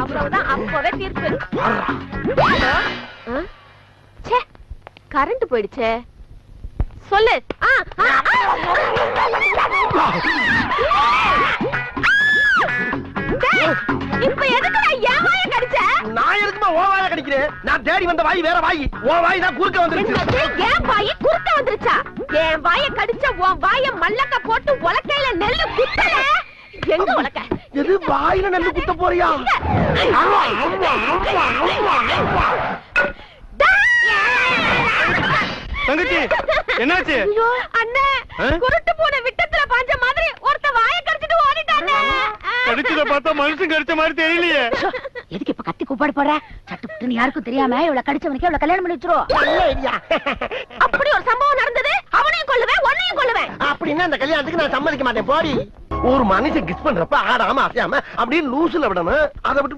அவ்வளவுதான், அப்பவே தீர்ப்பு. கரண்ட் போயிடுச்சே, சொல்லு. இப்ப எதுக்கு நான் என் வாயை கடிச்ச? நான் எதுக்குமா ஓ வாயை கடிக்கிறேன்? நான் தேடி வந்த வாய் வேற வாய், ஓ வாய் தான் குறுக்க வந்துருச்சு. என் வாயை குறுக்க வந்துருச்சா? என் வாயை கடிச்ச உன் வாயை மல்லக்க போட்டு உலக்கையில நெல்லு குத்தல. எங்க உலக்க? எது வாயில நெல்லு குத்த போறியா? தங்கச்சி என்னாச்சு? அண்ணே, குருட்டு போன விட்டத்துல பாஞ்ச மாதிரி ஒருத்த வாயை கடிச்சிட்டு ஓடிட்டானே. கடிச்சத பார்த்தா மனுஷன் கடிச்ச மாதிரி தெரியலையே. எதுக்கு இப்ப கத்தி கூப்பாடு போற? சட்டுப்புட்டுன்னு யாருக்கும் தெரியாம இவள கடிச்சவனுக்கு இவள கல்யாணம் பண்ணி வச்சிரும். அப்படி ஒரு சம்பவம் நடந்தது, அவனையும் கொல்லுவேன், உன்னையும் கொல்லுவேன். அப்படின்னா அந்த கல்யாணத்துக்கு நான் சம்மதிக்க மாட்டேன். போடி. ஒரு மனுஷன் கிஸ் பண்றப்ப ஆடாம அசையாம அப்படியே லூசுல விடணும். அதை விட்டு